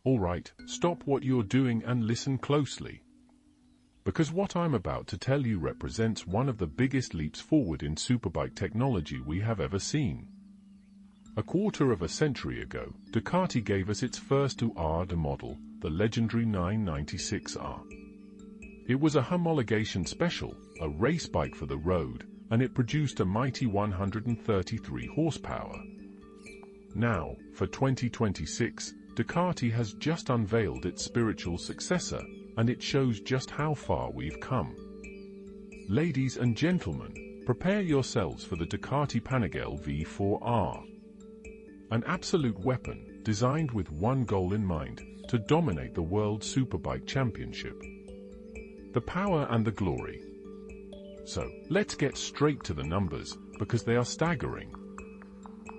Alright, stop what you're doing and listen closely. Because what I'm about to tell you represents one of the biggest leaps forward in superbike technology we have ever seen. A quarter of a century ago, Ducati gave us its first R model, the legendary 996R. It was a homologation special, a race bike for the road, and it produced a mighty 133 horsepower. Now, for 2026, Ducati has just unveiled its spiritual successor, and it shows just how far we've come. Ladies and gentlemen, prepare yourselves for the Ducati Panigale V4 R. An absolute weapon, designed with one goal in mind, to dominate the World Superbike Championship. The power and the glory. So, let's get straight to the numbers, because they are staggering.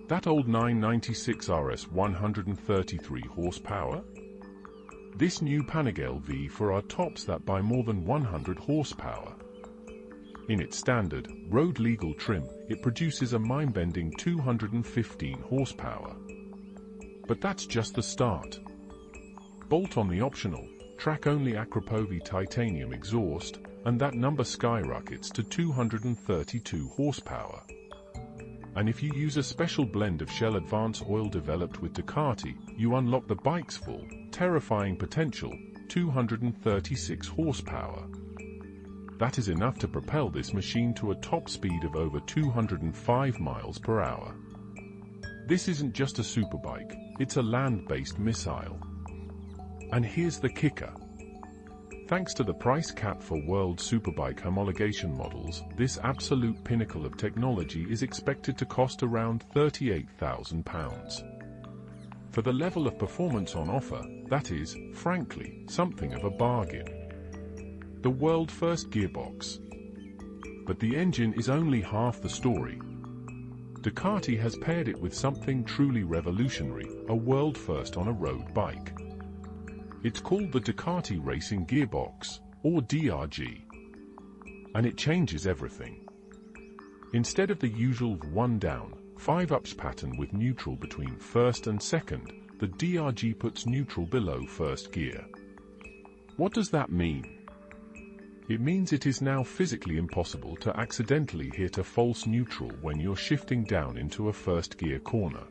That old 996 RS 133 horsepower? This new Panigale V4R tops that by more than 100 horsepower. In its standard, road-legal trim, it produces a mind-bending 215 horsepower. But that's just the start. Bolt on the optional, track-only Akrapovič titanium exhaust, and that number skyrockets to 232 horsepower. And if you use a special blend of Shell Advance oil developed with Ducati, you unlock the bike's full, terrifying potential, 236 horsepower. That is enough to propel this machine to a top speed of over 205 miles per hour. This isn't just a superbike, it's a land-based missile. And here's the kicker. Thanks to the price cap for World Superbike homologation models, this absolute pinnacle of technology is expected to cost around £38,000. For the level of performance on offer, that is, frankly, something of a bargain. The world-first gearbox. But the engine is only half the story. Ducati has paired it with something truly revolutionary, a world-first on a road bike. It's called the Ducati Racing Gearbox, or DRG. And it changes everything. Instead of the usual 1 down, 5 ups pattern with neutral between first and second, the DRG puts neutral below first gear. What does that mean? It means it is now physically impossible to accidentally hit a false neutral when you're shifting down into a first gear corner.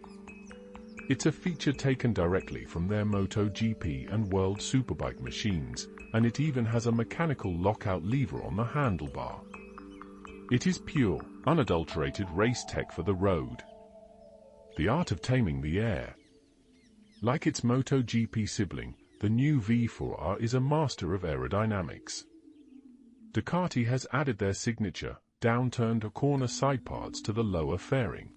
It's a feature taken directly from their MotoGP and World Superbike machines, and it even has a mechanical lockout lever on the handlebar. It is pure, unadulterated race tech for the road. The art of taming the air. Like its MotoGP sibling, the new V4R is a master of aerodynamics. Ducati has added their signature, downturned corner sideparts to the lower fairing.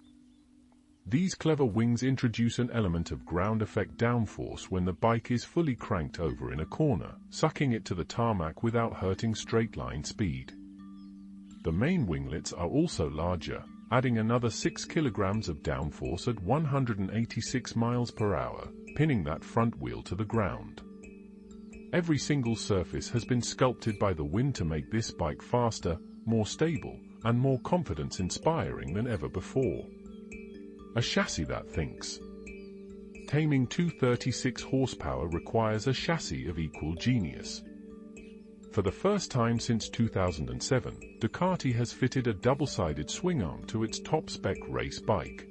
These clever wings introduce an element of ground effect downforce when the bike is fully cranked over in a corner, sucking it to the tarmac without hurting straight-line speed. The main winglets are also larger, adding another 6 kilograms of downforce at 186 miles per hour, pinning that front wheel to the ground. Every single surface has been sculpted by the wind to make this bike faster, more stable, and more confidence-inspiring than ever before. A chassis that thinks. Taming 236 horsepower requires a chassis of equal genius. For the first time since 2007, Ducati has fitted a double-sided swingarm to its top-spec race bike.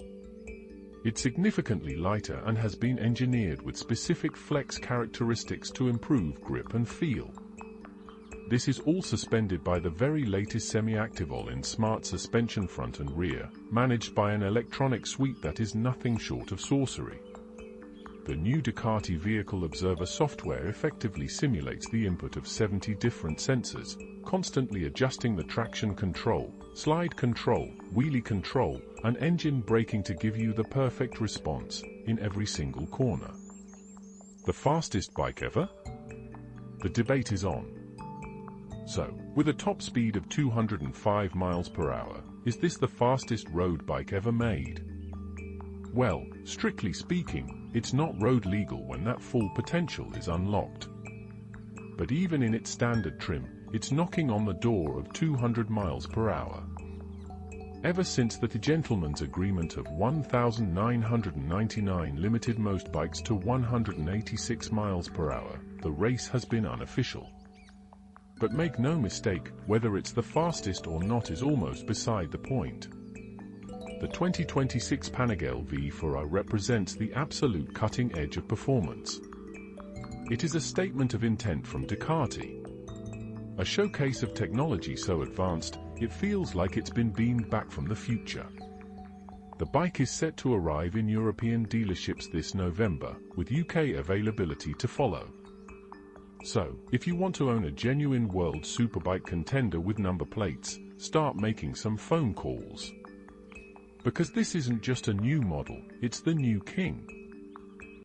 It's significantly lighter and has been engineered with specific flex characteristics to improve grip and feel. This is all suspended by the very latest semi-active all-in smart suspension front and rear, managed by an electronic suite that is nothing short of sorcery. The new Ducati Vehicle Observer software effectively simulates the input of 70 different sensors, constantly adjusting the traction control, slide control, wheelie control, and engine braking to give you the perfect response in every single corner. The fastest bike ever? The debate is on. So, with a top speed of 205 miles per hour, is this the fastest road bike ever made? Well, strictly speaking, it's not road legal when that full potential is unlocked. But even in its standard trim, it's knocking on the door of 200 miles per hour. Ever since the gentleman's agreement of 1,999 limited most bikes to 186 miles per hour, the race has been unofficial. But make no mistake, whether it's the fastest or not is almost beside the point. The 2026 Panigale V4 R represents the absolute cutting edge of performance. It is a statement of intent from Ducati. A showcase of technology so advanced, it feels like it's been beamed back from the future. The bike is set to arrive in European dealerships this November, with UK availability to follow. So, if you want to own a genuine world superbike contender with number plates, start making some phone calls. Because this isn't just a new model, it's the new king.